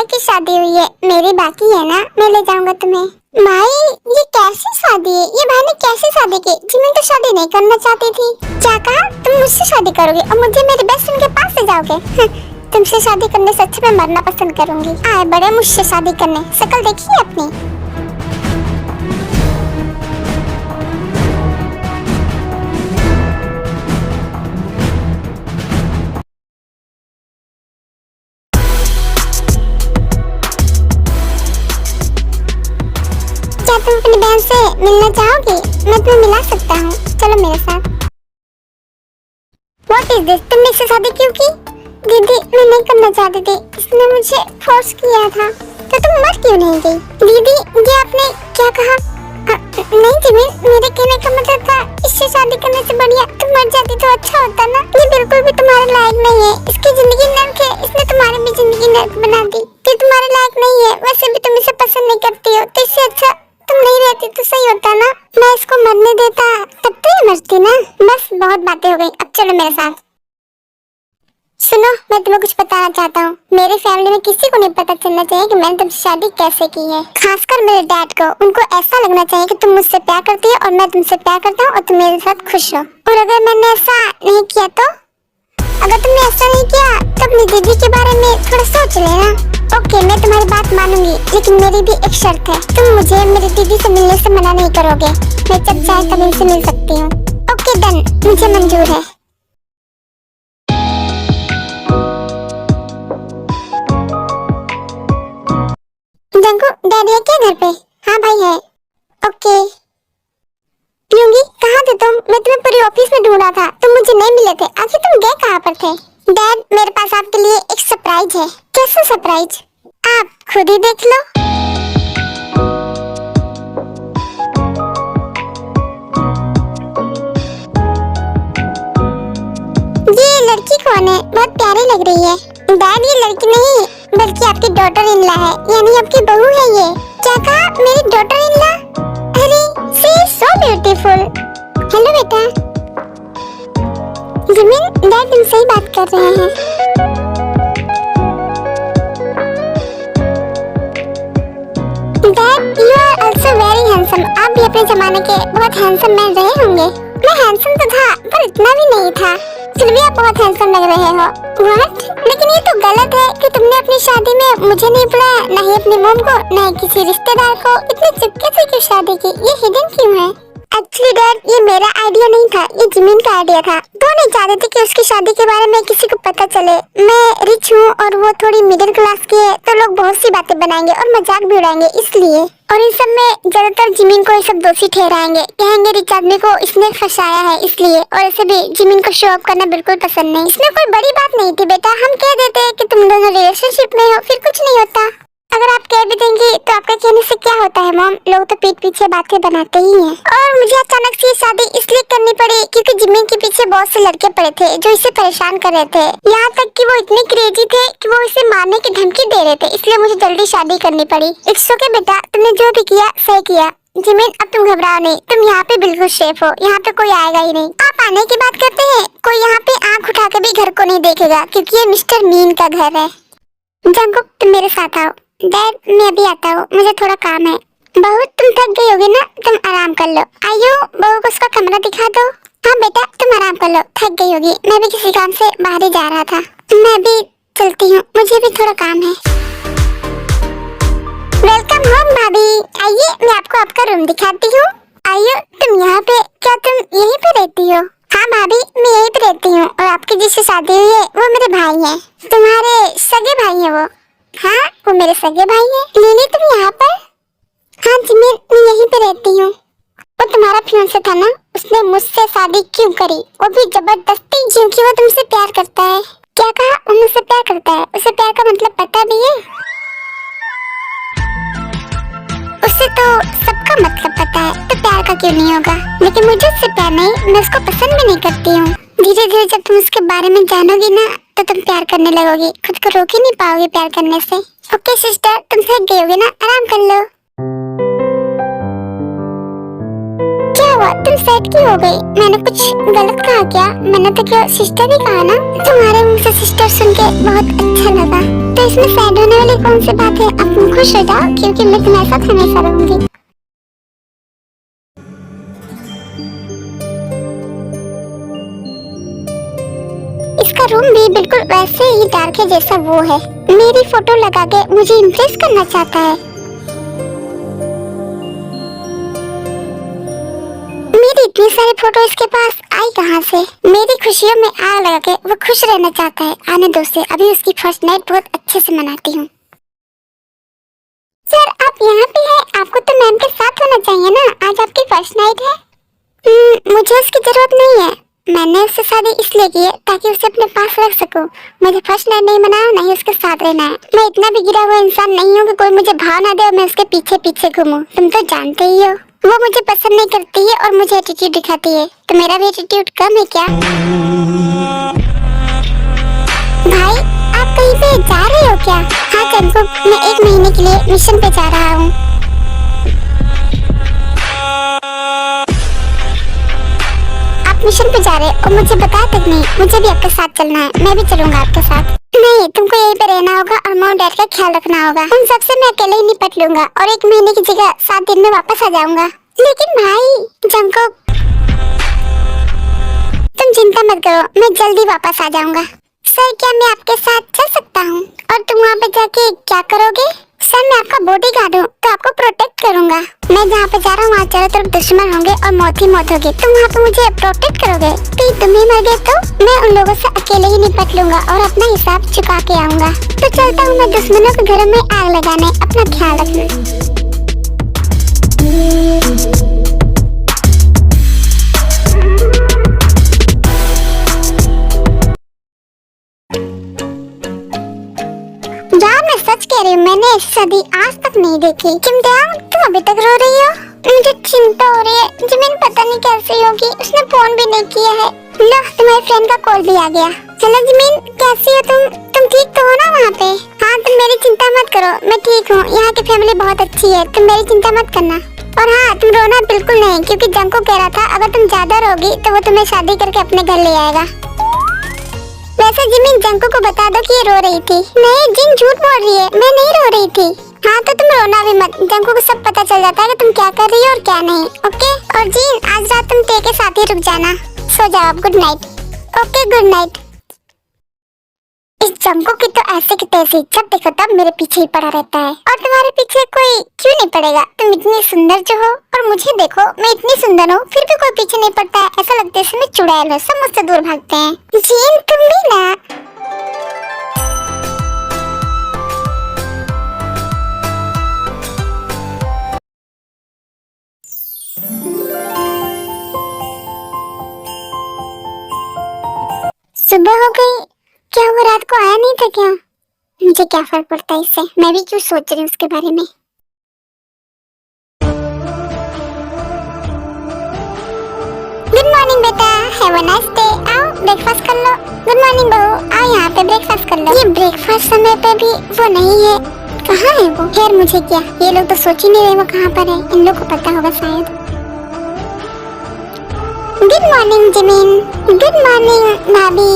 भाई की शादी हुई है, मेरी बाकी है ना, मैं ले जाऊंगा तुम्हें। भाई ये कैसी शादी है? ये भाई ने कैसी शादी की? जिमिन तो शादी नहीं करना चाहती थी। क्या कहा? तुम मुझसे शादी करोगे और मुझे मेरे बेस्ट फ्रेंड के पास ले जाओगे? तुमसे शादी करने से अच्छा मैं मरना पसंद करूंगी। आए बड़े मुझसे शादी करने, शक्ल देखिए अपनी। क्या तुम अपनी बहन से मिलना चाहोगी? मैं तुम्हें मिला सकता हूँ, चलो मेरे साथ। What is this? तुमने इससे शादी क्यों की? दीदी मैं नहीं करना चाहती थी, इसने मुझे फोर्स किया था। तो तुम मर क्यों नहीं गई? दीदी ये आपने क्या कहा? नहीं जिमिन, मेरे कहने का मतलब था इससे शादी करने से बढ़िया तुम मर जाती तो अच्छा होता ना। ये बिल्कुल भी तुम्हारे लायक नहीं है, इसकी जिंदगी नर्क है, इसने तुम्हारी भी जिंदगी नर्क बना दी। ये तुम्हारे लायक नहीं है, वैसे भी तुम इसे पसंद नहीं करती हो, तो इससे अच्छा तुम नहीं रहती तो सही होता ना। मैं इसको मरने देता तब तो ये मरती ना। बस बहुत बातें हो गई, अब चलो मेरे साथ। सुनो, मैं तुम्हें कुछ बताना चाहता हूँ। मेरी फैमिली में किसी को नहीं पता चलना चाहिए कि मैंने तुमसे शादी कैसे की है, खासकर मेरे डैड को। उनको ऐसा लगना चाहिए कि तुम मुझसे प्यार करती हो और मैं तुमसे प्यार करता हूँ और तुम मेरे साथ खुश हो। और अगर मैंने ऐसा नहीं किया तो? अगर तुमने ऐसा नहीं किया तो अपनी दीदी के बारे में थोड़ा सोच लेना। ओके, मैं तुम्हारी बात मानूंगी, लेकिन मेरी भी एक शर्त है। तुम मुझे मेरी दीदी से मिलने से मना नहीं करोगे। मैं जब चाहे तब इनसे मिल सकती हूँ। ओके डन, मुझे मंजूर है। जंकू डैडी है क्या घर पे? हाँ भाई है। ओके प्यूंगी, कहाँ थे तुम? मैं तुम्हें पूरी ऑफिस में ढूंढा था, तुम मुझे नहीं मिले थे। आखिर तुम गए कहाँ पर थे? डैड मेरे पास आपके लिए एक सरप्राइज है। कैसा सरप्राइज? आप खुद ही देख लो। ये लड़की कौन है? बहुत प्यारी लग रही है। डैड ये लड़की नहीं बल्कि आपकी डॉटर इन लॉ है, यानी आपकी बहू है ये। क्या कहा? मेरी डॉटर इन लॉ? अरे she is so beautiful. Hello बेटा। जिमिन डैड तुम सही बात कर रहे हैं। Dad you are also very handsome. आप भी अपने जमाने के बहुत हैंडसम मैन रहे होंगे। मैं हैंडसम तो था पर इतना भी नहीं था, फिर भी आप बहुत हैंडसम लग रहे हो। व्हाट? लेकिन ये तो गलत है कि तुमने अपनी शादी में मुझे नहीं बुलाया, ना ही अपनी मॉम को, ना ही किसी रिश्तेदार को। इतने चुपके से क्यों शादी की? ये हिडन क्यों है? एक्चुअली डैड ये मेरा आइडिया नहीं था, ये जिमिन का आइडिया था। वो नहीं चाहते थे कि उसकी शादी के बारे में किसी को पता चले। मैं रिच हूँ और वो थोड़ी मिडिल क्लास की है, तो लोग बहुत सी बातें बनाएंगे और मजाक भी उड़ाएंगे, इसलिए। और इन सब में ज्यादातर जिमिन को ये सब दोषी ठहराएंगे, कहेंगे रिच आदमी को इसने फंसाया है, इसलिए। और ऐसे भी जिमिन को शो ऑफ करना बिल्कुल पसंद नहीं। इसमें कोई बड़ी बात नहीं थी बेटा, हम कह देते कि तुम दोनों रिलेशनशिप में हो, फिर कुछ नहीं होता। अगर आप कह भी देंगी तो आपके कहने से क्या होता है मॉम, लोग तो पीठ पीछे बातें बनाते ही हैं। और मुझे अचानक से शादी इसलिए करनी पड़ी क्योंकि जिमिन के पीछे बहुत से लड़के पड़े थे जो इसे परेशान कर रहे थे। यहाँ तक कि वो इतने क्रेजी थे कि वो इसे मारने की धमकी दे रहे थे, इसलिए मुझे जल्दी शादी करनी पड़ी। इट्स ओके बेटा, तुमने जो भी किया सही किया। जिमिन अब तुम घबराओ नहीं, तुम यहाँ पे बिल्कुल सेफ हो, यहाँ पे कोई आएगा ही नहीं। आप आने की बात करते हैं, कोई यहाँ पे आँख उठा के भी घर को नहीं देखेगा क्योंकि ये मिस्टर मीन का घर है। जंकुक तुम मेरे साथ आओ। डैड मैं अभी आता हूँ, मुझे थोड़ा काम है। बहू तुम थक गई होगी ना, तुम आराम कर लो। आइयो बहू को उसका कमरा दिखा दो। हाँ बेटा तुम आराम कर लो, थक गई होगी। मैं भी किसी काम से बाहर ही जा रहा था। मैं भी चलती हूँ, मुझे भी थोड़ा काम है। वेलकम होम भाभी, आइए मैं आपको आपका रूम दिखाती हूँ। आइयो तुम यहाँ पे, क्या तुम यहीं पे रहती हो? हाँ भाभी मैं यहीं पे रहती हूँ, और आपकी जिससे शादी हुई है वो मेरे भाई हैं। तुम्हारे सगे भाई हैं वो? हाँ वो मेरे सगे भाई हैं। लिली तुम यहाँ पर? हाँ जी मैं यहीं पे रहती हूँ। वो तुम्हारा फियांसे था ना, उसने मुझसे शादी क्यों करी, वो भी जबरदस्ती, क्योंकि वो तुमसे प्यार करता है। क्या कहा? वो मुझसे प्यार करता है? उसे प्यार का मतलब पता भी है? उसे तो सबका मतलब पता है, तो प्यार का क्यों नहीं होगा? लेकिन मुझे उससे प्यार नहीं, मैं उसको पसंद भी नहीं करती हूँ। धीरे धीरे जब तुम उसके बारे में जानोगी ना तो तुम प्यार करने लगोगी, खुद को रोक ही नहीं पाओगी प्यार करने से। ओके सिस्टर तुम थक गई होगी ना, आराम कर लो। क्या हुआ, तुम सैड क्यों हो गई? मैंने कुछ गलत कहा क्या? मैंने तो क्या सिस्टर ही कहा ना। तुम्हारे मुंह से सिस्टर सुन के बहुत अच्छा लगा। तो इसमें सैड होने वाली कौन सी बात है? अब तुम खुश हो जाओ क्योंकि मैं तुम्हारे साथ हमेशा रहूंगी। इसका रूम भी बिल्कुल वैसे ही डार्क है जैसा वो है। मेरी फोटो लगा के मुझे इम्प्रेस करना चाहता है। मेरी इतनी सारी फोटो इसके पास आई कहाँ से? मेरी खुशियों में आग लगा के वो खुश रहना चाहता है। आने दो से, अभी उसकी फर्स्ट नाइट बहुत अच्छे से मनाती हूँ। सर आप यहाँ पे हैं? आपको तो मैम के साथ होना चाहिए ना, आज आपकी फर्स्ट नाइट है। मुझे उसकी जरूरत नहीं है। मैंने उससे शादी इसलिए की है ताकि उसे अपने पास रख सकूं। मुझे फर्स्ट नाइट नहीं मनाना, नहीं उसके साथ रहना है। मैं इतना भी गिरा हुआ इंसान नहीं हूँ कि कोई मुझे भाव ना दे और मैं उसके पीछे पीछे घूमूं। तुम तो जानते ही हो वो मुझे पसंद नहीं करती है और मुझे एटीट्यूड दिखाती है। तो मेरा भी एटीट्यूड कम है क्या? भाई आप कहीं पे जा रहे हो क्या? हाँ चंपू, मैं 1 महीने के लिए मिशन पे जा रहा हूँ। मिशन पे जा रहे और मुझे बताया तक नहीं। मुझे भी आपके साथ चलना है, मैं भी चलूंगा आपके साथ। नहीं, तुमको यहीं पे रहना होगा और मॉम डैड का ख्याल रखना होगा। उन सबसे मैं अकेले ही निपट लूंगा और 1 महीने की जगह 7 दिन में वापस आ जाऊंगा। लेकिन भाई जंगकुक, तुम चिंता मत करो, मैं जल्दी वापस आ जाऊंगा। सर क्या मैं आपके साथ चल सकता हूँ? और तुम वहाँ पे जाके क्या करोगे? सर मैं आपका बॉडीगार्ड हूँ तो आपको प्रोटेक्ट करूंगा। मैं जहाँ पे जा रहा हूँ वहाँ चारों तरफ दुश्मन होंगे और मौत ही मौत होगी। तुम वहाँ पे मुझे प्रोटेक्ट करोगे? तो तुम ही मर गए तो मैं उन लोगों से अकेले ही निपट लूंगा और अपना हिसाब चुका के आऊंगा। तो चलता हूँ मैं दुश्मनों के घरों में आग लगाने। अपना ख्याल रखना। यार मैं सच कह रही हूँ, मैंने ऐसी शादी आज तक नहीं देखी। तुम अभी तक रो रही हो? मुझे चिंता हो रही है। जिमिन पता नहीं कैसी होगी, उसने फोन भी नहीं किया है। लो तुम्हारे फ्रेंड का कॉल भी आ गया। हेलो जिमिन, कैसी हो तुम ठीक तो हो ना वहाँ पे? हाँ तुम मेरी चिंता मत करो, मैं ठीक हूँ। यहाँ की फैमिली बहुत अच्छी है, तुम मेरी चिंता मत करना। और हाँ तुम रोना बिल्कुल नहीं, क्योंकि जंको कह रहा था अगर तुम ज्यादा रोगी तो वो तुम्हें शादी करके अपने घर ले आएगा। वैसे जिमिन जंको को बता दो कि ये रो रही थी। नहीं जिन झूठ बोल रही है, मैं नहीं रो रही थी। हाँ तो तुम रोना भी मत, जंको को सब पता चल जाता है कि तुम क्या कर रही हो और क्या नहीं। ओके? और जिन आज रात तुम टे के साथ ही रुक जाना। सो जाओ, good night. Okay good night. इस जंको की तो ऐसे की तैसे जब देखो तब मेरे पीछे ही पड़ा रहता है। और तुम्हारे पीछे कोई क्यों नहीं पड़ेगा? तुम इतनी सुंदर जो हो, और मुझे देखो मैं इतनी सुंदर हूँ फिर भी कोई पीछे नहीं पड़ता है। ऐसा लगता है इसमें चुड़ैल है, सब मुझसे दूर भागते हैं। जीन तुम भी ना। सुबह हो गई, क्या वो रात को आया नहीं था क्या? मुझे क्या फर्क पड़ता है इससे, मैं भी क्यों सोच रही हूँ उसके बारे में। गुड मॉर्निंग बेटा, हैव अ नाइस डे। आओ ब्रेकफास्ट कर लो। गुड मॉर्निंग बहू, आओ यहाँ पे ब्रेकफास्ट कर लो। ये ब्रेकफास्ट समय पे भी वो नहीं है, कहाँ है वो? खैर मुझे क्या, ये लोग तो सोच ही नहीं रहे वो कहाँ पर है। इन लोग को पता होगा शायद। Good morning Jimin. Good morning भाभी।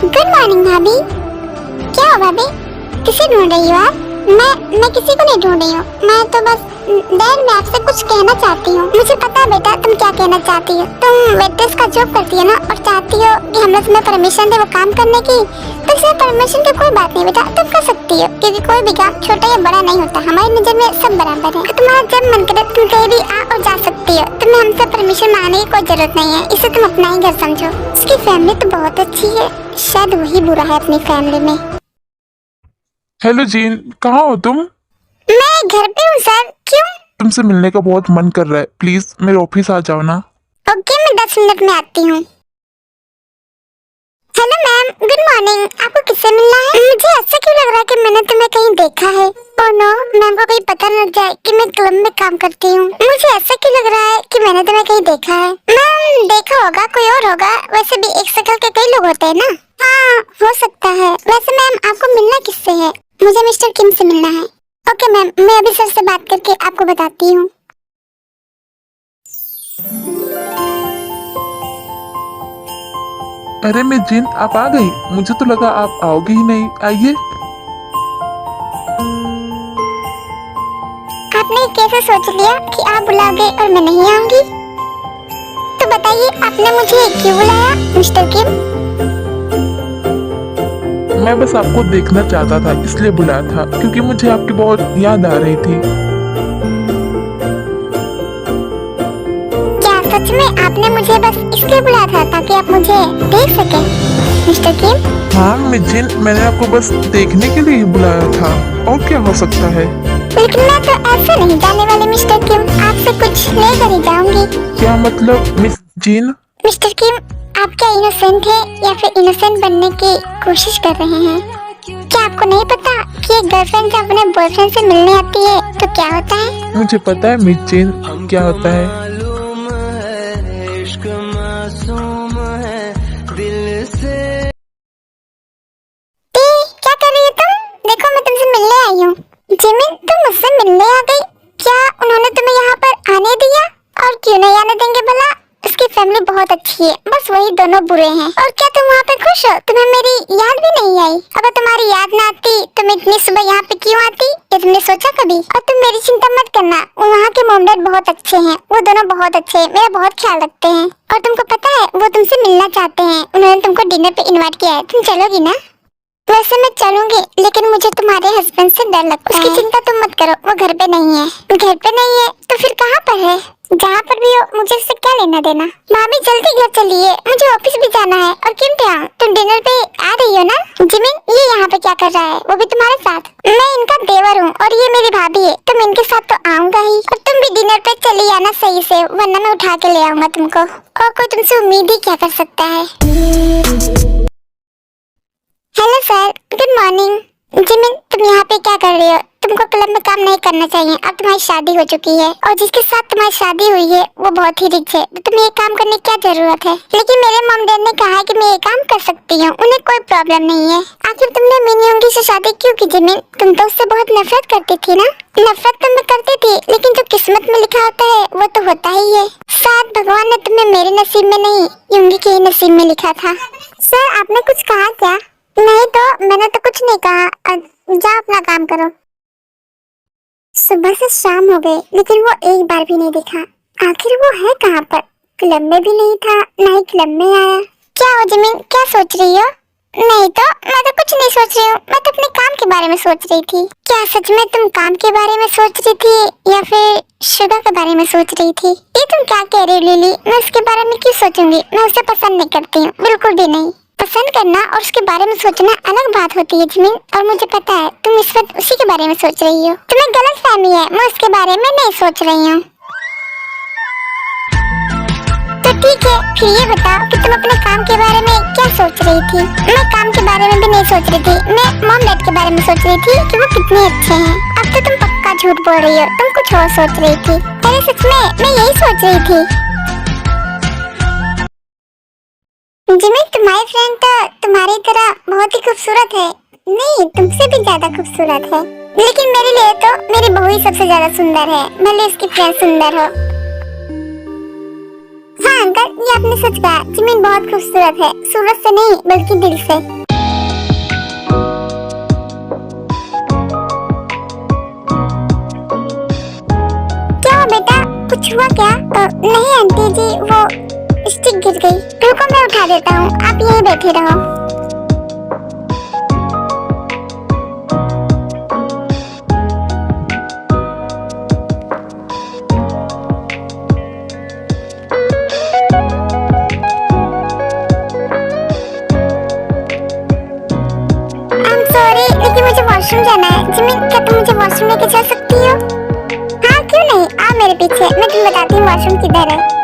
गुड मॉर्निंग भाभी। क्या हो भाभी, किसे ढूंढ रही हो आप? मैं किसी को नहीं ढूंढ रही हूँ, मैं तो बस डैड मैं आपसे कुछ कहना चाहती हूँ। मुझे पता बेटा तुम क्या कहना चाहती हो। तुम वेट्रेस का जॉब करती हो ना और चाहती हो कि हम लोग तुम्हें परमिशन दे वो काम करने की। तो इसमें परमिशन की कोई बात नहीं बेटा, तुम कर सकती हो, क्योंकि कोई भी काम छोटा या बड़ा नहीं होता, हमारी नजर में सब बराबर है। तुम्हारा जब मन करे तुम कहीं भी आ और जा सकती हो, तुम्हें हमसे परमिशन मांगने की कोई जरूरत नहीं है। इसे तुम अपना ही घर समझो। उसकी फैमिली तो बहुत अच्छी है, शायद वही बुरा है अपनी फैमिली में। हेलो जीन, कहाँ हो तुम? मैं घर पे हूँ सर। क्यों? तुमसे मिलने का बहुत मन कर रहा है, प्लीज मेरे ऑफिस आ जाओ ना। ओके मैं 10 मिनट में आती हूँ। Hello ma'am, good morning. आपको किससे मिलना है? मुझे ऐसा क्यों लग रहा है कि मैंने तुम्हें कहीं देखा है। ओह नो, मैम को कहीं पता न लग जाए कि मैं क्लब में काम करती हूँ। मुझे ऐसा क्यों लग रहा है कि मैंने तुम्हें कहीं देखा है। मैम देखा होगा, कोई और होगा। वैसे भी एक शक्ल के कई लोग होते हैं ना। हाँ हो सकता है। वैसे मैम आपको मिलना किससे है? मुझे मिस्टर किम से मिलना है। ओके मैम, मैं अभी सर से बात करके आपको बताती हूँ। अरे मैं जिन, आप आ गई। मुझे तो लगा आप आओगे ही नहीं। आइए। आपने कैसे सोच लिया कि आप बुलाओगे और मैं नहीं आऊंगी? तो बताइए, आपने मुझे क्यों बुलाया मिस्टर किम? मैं बस आपको देखना चाहता था, इसलिए बुलाया था, क्योंकि मुझे आपकी बहुत याद आ रही थी। क्या सच में आपने मुझे बस इसलिए बुलाया था ताकि आप मुझे देख सके मिस्टर किम? हाँ मैं जिन, मैंने आपको बस देखने के लिए ही बुलाया था, और क्या हो सकता है। लेकिन मैं तो ऐसे नहीं जाने वाली मिस्टर किम, आपसे कुछ लेकर ही जाऊंगी। क्या मतलब मिस जिन? मिस्टर किम, आप क्या इनोसेंट हैं या फिर इनोसेंट बनने की कोशिश कर रहे हैं? क्या आपको नहीं पता कि एक गर्लफ्रेंड जब अपने बॉयफ्रेंड से मिलने आती है तो क्या होता है? मुझे पता है मिस जिन, क्या होता है। इश्क मासूम है दिल से। क्या कर रही है तुम? देखो मैं तुमसे मिलने आई हूँ। जिमिन, तुम मुझसे मिलने आ गई? क्या उन्होंने तुम्हें यहाँ पर आने दिया? और क्यों नहीं आने देंगे भला? उसकी फैमिली बहुत अच्छी है, बस वही दोनों बुरे हैं। और क्या तुम वहाँ पे खुश हो? तुम्हें मेरी याद भी नहीं आई? अगर तुम्हारी याद ना आती तो मैं इतनी सुबह यहाँ पे क्यों आती? ये तुमने सोचा कभी? और तुम मेरी चिंता मत करना, वहाँ के मॉम डैड बहुत अच्छे हैं, वो दोनों बहुत अच्छे हैं, मेरा बहुत ख्याल रखते हैं। और तुमको पता है वो तुमसे मिलना चाहते हैं, उन्होंने तुमको डिनर पे इन्वाइट किया है, तुम चलोगी ना? वैसे मैं चलूंगी, लेकिन मुझे तुम्हारे हस्बैंड से डर लगता है। उसकी चिंता तुम मत करो, वो घर पे नहीं है। घर पे नहीं है तो फिर कहाँ पर है? जहाँ पर भी हो, मुझे इससे क्या लेना देना। मामी जल्दी घर चलिए, मुझे ऑफिस भी जाना है। और किम प्यार, तुम डिनर पे आ रही हो ना? जिमिन, ये यहाँ पे क्या कर रहा है? वो भी तुम्हारे साथ? मैं इनका देवर हूँ और ये मेरी भाभी है, तो मैं इनके साथ तो आऊंगा ही। और तुम भी डिनर पे चली आना सही से, वरना मैं उठा के ले आऊंगा तुमको। और कोई तुमसे उम्मीद ही क्या कर सकता है। Hello sir, good morning. Jimin, तुम यहाँ पे क्या कर रही हो? तुमको क्लब में काम नहीं करना चाहिए, अब तुम्हारी शादी हो चुकी है और जिसके साथ तुम्हारी शादी हुई है वो बहुत ही रिच है, तो तुम्हें ये काम करने की क्या जरूरत है? लेकिन मेरे मॉम डैड ने कहा है कि मैं ये काम कर सकती हूँ, उन्हें कोई प्रॉब्लम नहीं है। आखिर तुमने मिनी होंगी से शादी क्यों की जिमिन? तुम तो उससे बहुत नफरत करती थी ना? नफरत तो मैं करती थी, लेकिन जो किस्मत में लिखा होता है वो तो होता ही है। शायद भगवान ने तुम्हें मेरे नसीब में नहीं, योंगी के ही नसीब में लिखा था। सर, आपने कुछ कहा क्या? नहीं तो मैंने तो कुछ नहीं कहा, जाओ अपना काम करो। सुबह से शाम हो गई, लेकिन वो एक बार भी नहीं दिखा। आखिर वो है कहाँ पर? क्लब में भी नहीं था, ना ही क्लब में आया। क्या हो जिमिन, क्या सोच रही हो? नहीं तो मैं तो कुछ नहीं सोच रही हूँ, मैं तो अपने काम के बारे में सोच रही थी। क्या सच में तुम काम के बारे में सोच रही थी या फिर शुगर के बारे में सोच रही थी? ये तुम क्या कह रही हो लिली? मैं उसके बारे में क्यों सोचूंगी? मैं उसे पसंद नहीं करती हूँ, बिल्कुल भी नहीं। पसंद करना और उसके बारे में सोचना अलग बात होती है जिमिन, और मुझे पता है तुम इस वक्त उसी के बारे में सोच रही हो। तुम्हें गलत फहमी है, मैं उसके बारे में नहीं सोच रही हूँ। तो ठीक है, फिर ये बताओ कि तुम अपने काम के बारे में क्या सोच रही थी? मैं काम के बारे में भी नहीं सोच रही थी, मैं मॉम डैड के बारे में सोच रही थी कि वो कितने अच्छे हैं। अब तो तुम पक्का झूठ बोल रही हो, तुम कुछ और सोच रही थी। अरे सच में मैं यही सोच रही थी। जिमिन, तुम्हारी फ्रेंड तो तुम्हारी तरह बहुत ही खूबसूरत है, नहीं तुमसे भी ज्यादा खूबसूरत है। लेकिन मेरे लिए तो मेरी बहू ही सबसे ज्यादा सुंदर है, भले इसकी फ्रेंड सुंदर हो। हाँ अंकल, ये आपने सच कहा, जिमिन बहुत खूबसूरत है, सूरत से नहीं बल्कि दिल से। क्या हुआ बेटा, कुछ हुआ क्या? नहीं आंटी जी, वो स्टिक गिर गई। रुको मैं उठा देता हूँ, आप यहीं बैठे रहो। I'm sorry, लेकिन मुझे वॉशरूम जाना है। जिमिन, क्या तुम मुझे वॉशरूम लेके जा सकती हो? हाँ क्यों नहीं, आओ मेरे पीछे, मैं तुम्हें बताती हूँ वॉशरूम किधर है।